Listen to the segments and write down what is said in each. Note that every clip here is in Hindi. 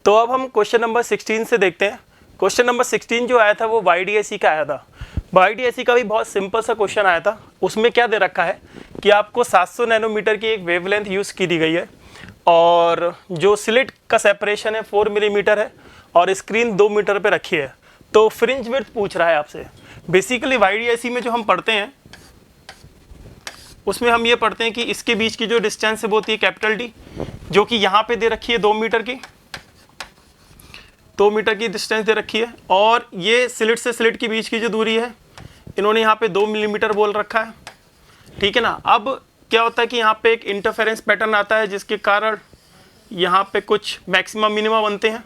तो अब हम क्वेश्चन नंबर 16 से देखते हैं। क्वेश्चन नंबर 16 जो आया था वो YDAC का आया था। YDAC का भी बहुत सिंपल सा क्वेश्चन आया था। उसमें क्या दे रखा है कि आपको 700 नैनोमीटर की एक वेवलेंथ यूज़ की दी गई है और जो स्लिट का सेपरेशन है 4 मिलीमीटर है और स्क्रीन 2 मीटर पे रखी है। तो फ्रिंज विड्थ पूछ रहा है आपसे। बेसिकली YDAC में जो हम पढ़ते हैं उसमें हम ये पढ़ते हैं कि इसके बीच की जो डिस्टेंस है वो होती है कैपिटल D, जो कि यहाँ पे दे रखी है 2 मीटर की, 2 मीटर की डिस्टेंस दे रखी है। और ये स्लिट से स्लिट के बीच की जो दूरी है इन्होंने यहाँ पे 2 मिलीमीटर बोल रखा है, ठीक है ना। अब क्या होता है कि यहाँ पे एक इंटरफेरेंस पैटर्न आता है जिसके कारण यहाँ पे कुछ मैक्सिमा मिनिमा बनते हैं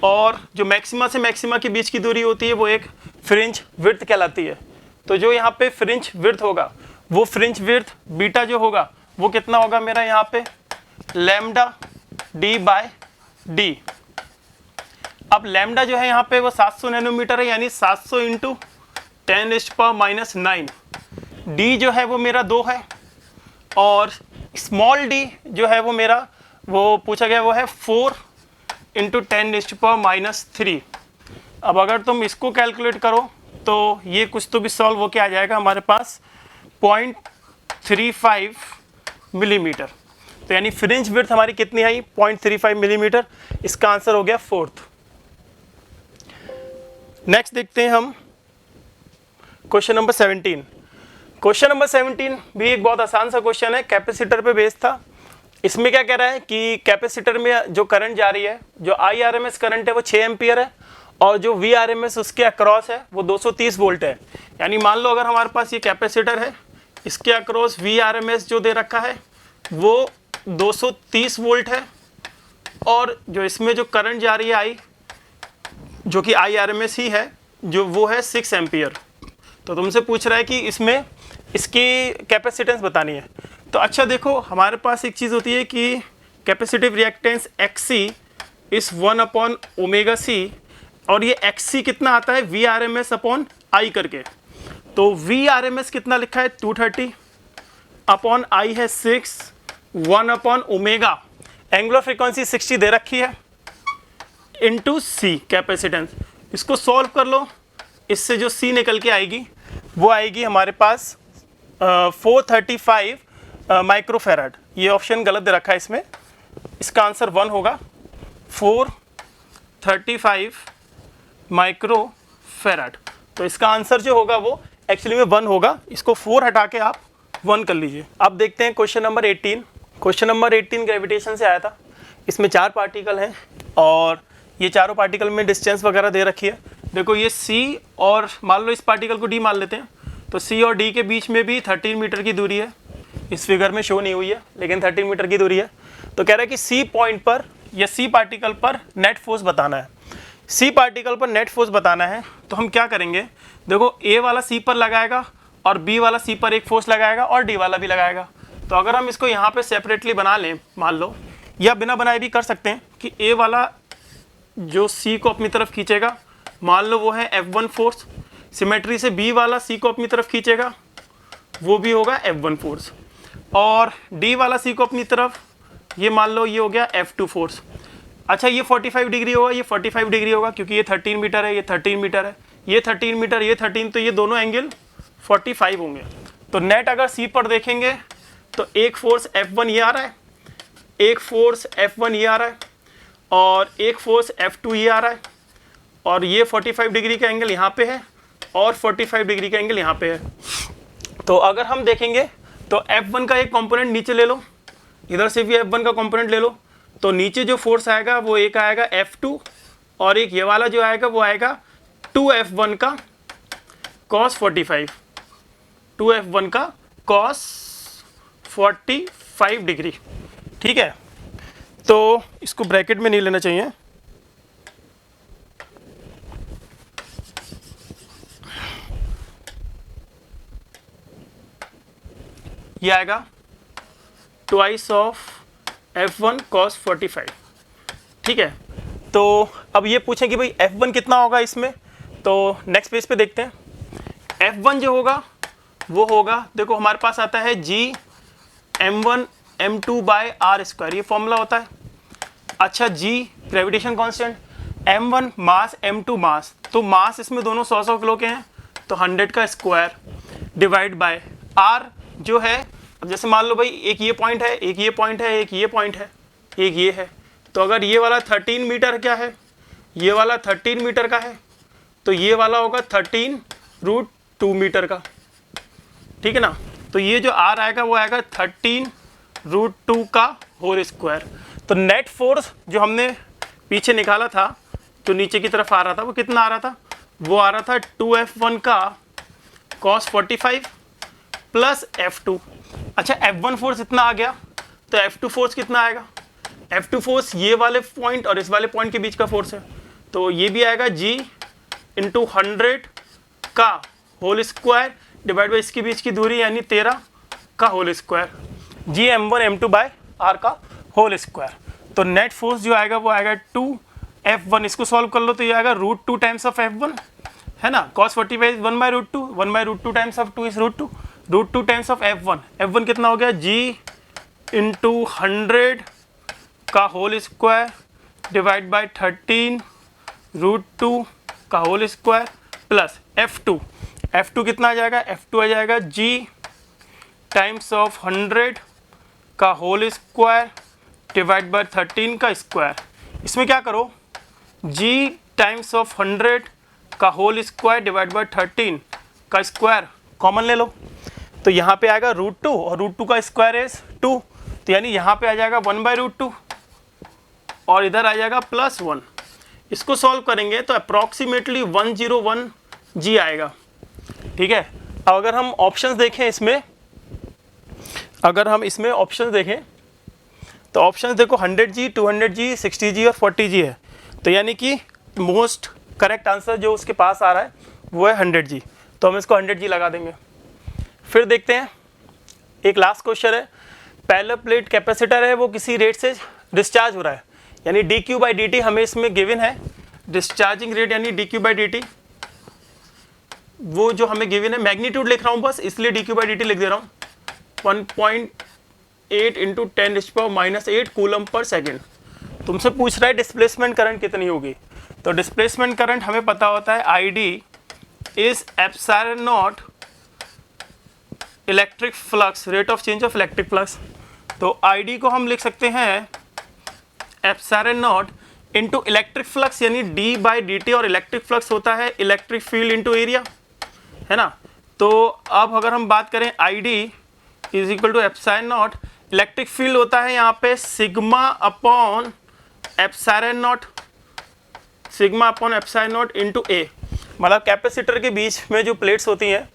और जो मैक्सिमा से मैक्सिमा के बीच की दूरी होती है वो एक फ्रिंज विड्थ कहलाती है। तो जो यहाँ पे फ्रिंज विड्थ होगा वो फ्रिंज विड्थ बीटा जो होगा वो कितना होगा मेरा यहाँ पे लैम्डा d/d। अब लैम्डा जो है यहाँ पे वो 700 नैनोमीटर है, यानी 700 इंटू 10⁻⁹। d जो है वो मेरा 2 है और स्मॉल d जो है वो मेरा वो पूछा गया वो है 4 इंटू 10⁻⁻3। अब अगर तुम इसको कैलकुलेट करो तो ये कुछ तो भी सॉल्व होके आ जाएगा हमारे पास 0.35 मिलीमीटर। तो यानी फ्रिंज विड्थ हमारी कितनी आई 0.35 मिलीमीटर। इसका आंसर हो गया 4th। नेक्स्ट देखते हैं हम क्वेश्चन नंबर 17। क्वेश्चन नंबर 17 भी एक बहुत आसान सा क्वेश्चन है, कैपेसिटर पे बेस्ड था। इसमें क्या कह रहा है कि कैपेसिटर में जो करंट जा रही है, जो IRMS करंट है वो 6 एम्पियर है और जो VRMS उसके अक्रॉस है वो 230 वोल्ट है। यानी मान लो अगर हमारे पास ये कैपेसिटर है, इसके अक्रॉस VRMS जो दे रखा है वो 230 वोल्ट है और जो इसमें जो करंट जा रही है I, जो कि IRMS ही है, जो वो है 6 एम्पियर। तो तुमसे पूछ रहा है कि इसमें इसकी कैपेसिटेंस बतानी है। तो अच्छा देखो, हमारे पास एक चीज़ होती है कि कैपेसिटिव रिएक्टेंस XC इस 1/ωc और ये XC कितना आता है VRMS/I करके। तो VRMS कितना लिखा है 230 अपॉन I है 6, 1/ω, एंगुलर फ्रीक्वेंसी 60 दे रखी है, इंटू C कैपेसिटेंस। इसको सॉल्व कर लो, इससे जो C निकल के आएगी वो आएगी हमारे पास 435 माइक्रोफेराड। ये ऑप्शन गलत दे रखा है इसमें, इसका आंसर 1 होगा 435 माइक्रोफेराड। तो इसका आंसर जो होगा वो एक्चुअली में 1 होगा। इसको 4 हटा के आप 1 कर लीजिए। अब देखते हैं question number 18। Question number 18 gravitation से आया था। इसमें 4 पार्टिकल हैं और ये चारों पार्टिकल में डिस्टेंस वगैरह दे रखी है। देखो ये C और मान लो इस पार्टिकल को D मान लेते हैं, तो C और D के बीच में भी 13 मीटर की दूरी है। इस फिगर में शो नहीं हुई है लेकिन 13 मीटर की दूरी है। तो कह रहा है कि C पॉइंट पर या C पार्टिकल पर नेट फोर्स बताना है। C पार्टिकल पर नेट फोर्स बताना है तो हम क्या करेंगे, देखो A वाला C पर लगाएगा और B वाला C पर एक फोर्स लगाएगा और D वाला भी लगाएगा। तो अगर हम इसको यहाँ पे सेपरेटली बना लें मान लो, या बिना बनाए भी कर सकते हैं कि A वाला जो C को अपनी तरफ खींचेगा, मान लो वो है F1 फोर्स, सिमेट्री से B वाला C को अपनी तरफ खींचेगा, वो भी होगा F1 फोर्स, और D वाला C को अपनी तरफ, ये मान लो ये हो गया F2 फोर्स। अच्छा ये 45 डिग्री होगा, ये 45 डिग्री होगा क्योंकि ये 13 मीटर है, ये 13 मीटर है, ये 13 मीटर, ये 13, तो ये दोनों एंगल 45 होंगे। तो नेट अगर C पर देखेंगे तो एक फोर्स F1 ये आ रहा है, एक फोर्स F1 ये आ रहा है और एक फोर्स F2 ये आ रहा है, और ये 45 डिग्री का एंगल यहाँ पे है और 45 डिग्री का एंगल यहाँ पे है। तो अगर हम देखेंगे तो F1 का एक कंपोनेंट नीचे ले लो, इधर से भी F1 का कंपोनेंट ले लो, तो नीचे जो फोर्स आएगा वो एक आएगा F2 और एक ये वाला जो आएगा वो आएगा 2F1 का cos 45, 2F1 का cos 45 डिग्री। ठीक है, तो इसको ब्रैकेट में नहीं लेना चाहिए, ये आएगा ट्वाइस ऑफ F1 cos 45। ठीक है, तो अब ये पूछें कि भाई F1 कितना होगा इसमें, तो नेक्स्ट पेज पे देखते हैं। F1 जो होगा वो होगा, देखो हमारे पास आता है G m1 m2 by r square, ये फॉर्मूला होता है। अच्छा जी ग्रेविटेशन कांस्टेंट, m1 मास m2 मास, तो मास इसमें दोनों 100 किलो के हैं, तो 100 का स्क्वायर डिवाइड बाय r जो है, अब जैसे मान लो भाई एक ये पॉइंट है, एक ये पॉइंट है, एक ये पॉइंट है, एक ये है, तो अगर ये वाला 13 मीटर क्या है, ये वाला 13 मीटर का है, तो ये वाला होगा 13√2 मीटर का, ठीक है ना। तो ये जो r आएगा वो आएगा 13√2 का होल स्क्वायर। तो नेट फोर्स जो हमने पीछे निकाला था, जो नीचे की तरफ आ रहा था, वो कितना आ रहा था, वो आ रहा था 2F1 का cos 45 प्लस F2। अच्छा F1 फोर्स इतना आ गया, तो F2 फोर्स कितना आएगा, F2 फोर्स ये वाले पॉइंट और इस वाले पॉइंट के बीच का फोर्स है, तो ये भी आएगा G इंटू 100 का होल स्क्वायर डिवाइड बाई इसके बीच की दूरी यानी 13 का whole square, ji m1 m2 by r का होल स्क्वायर। तो नेट फोर्स जो आएगा वो आएगा 2F1, इसको सॉल्व कर लो तो ये आएगा √2 टाइम्स ऑफ F1 है ना, cos 45 1/√2, 1/√2 times of 2 is √2, √2 times of F1, F1 कितना हो गया G इंटू 100 का होल स्क्वायर डिवाइड बाई 13√2 का whole square plus F2, F2 कितना आ जाएगा, F2 आ जाएगा G टाइम्स ऑफ 100 का होल स्क्वायर डिवाइड बाय 13 का स्क्वायर। इसमें क्या करो, G टाइम्स ऑफ 100 का होल स्क्वायर डिवाइड बाय 13 का स्क्वायर कॉमन ले लो, तो यहाँ पे आएगा √2 और √2 का स्क्वायर इज 2, तो यानी यहाँ पे आ जाएगा 1/√2 और इधर आ जाएगा +1। इसको सॉल्व करेंगे तो अप्रॉक्सीमेटली 101 G आएगा, ठीक है। अब अगर हम ऑप्शंस देखें इसमें, अगर हम इसमें ऑप्शंस देखें तो ऑप्शंस देखो 100G, 200G, 60G और 40G है, तो यानी कि मोस्ट करेक्ट आंसर जो उसके पास आ रहा है वो है 100G, तो हम इसको 100G लगा देंगे। फिर देखते हैं एक लास्ट क्वेश्चन है, पैरेलल प्लेट कैपेसिटर है, वो किसी रेट से डिस्चार्ज हो रहा है, यानी dq/dt हमें इसमें गिवन है, डिस्चार्जिंग रेट यानी dq/dt वो जो हमें गिवन है, मैग्नीट्यूड लिख रहा हूँ बस इसलिए dq/dt लिख दे रहा हूँ, 1.8 इंटू 10⁻⁻8 कूलम पर सेकेंड। तुमसे पूछ रहा है डिस्प्लेसमेंट करंट कितनी होगी, तो डिस्प्लेसमेंट करंट हमें पता होता है ID is epsilon naught electric flux, rate of change of electric flux, तो ID को हम लिख सकते हैं epsilon naught into electric flux यानी d/dt, और इलेक्ट्रिक फ्लक्स होता है इलेक्ट्रिक फील्ड इंटू एरिया, है ना। तो अब अगर हम बात करें ID is equal to epsilon naught, electric field होता है यहाँ पे sigma upon epsilon naught, sigma upon epsilon naught into A, मतलब कैपेसिटर के बीच में जो प्लेट्स होती हैं,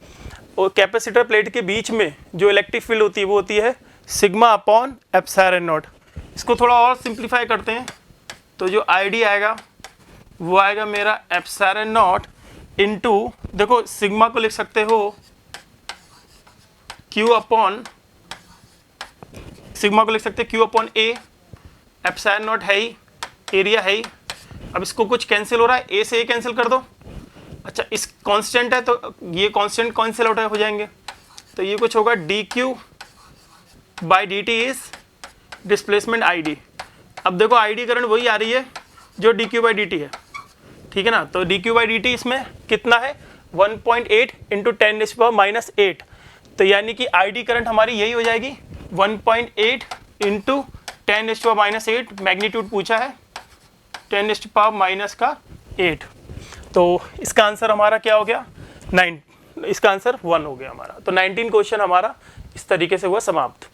और कैपेसिटर प्लेट के बीच में जो इलेक्ट्रिक फील्ड होती है वो होती है सिग्मा अपॉन एप्सिलॉन नॉट। इसको थोड़ा और सिंप्लीफाई करते हैं, तो जो ID आएगा वो आएगा मेरा एप्सिलॉन नॉट इंटू, देखो सिग्मा को लिख सकते हो Q अपॉन, सिग्मा को लिख सकते हैं Q upon A, epsilon not है ही, एरिया है ही। अब इसको कुछ कैंसिल हो रहा है, A से A कैंसिल कर दो, अच्छा इस कांस्टेंट है तो ये कांस्टेंट कैंसिल आउट हो जाएंगे, तो ये कुछ होगा dq/dt इज डिस्प्लेसमेंट ID। अब देखो ID करंट वही आ रही है जो dq/dt है, ठीक है ना, तो dq/dt इसमें कितना है 1.8 इंटू 10⁻⁻8, तो यानी कि ID करंट हमारी यही हो जाएगी 1.8 इंटू 10⁻⁻8, मैग्नीट्यूड पूछा है 10⁻⁻8, तो इसका आंसर हमारा क्या हो गया 9, इसका आंसर 1 हो गया हमारा। तो 19 क्वेश्चन हमारा इस तरीके से हुआ समाप्त।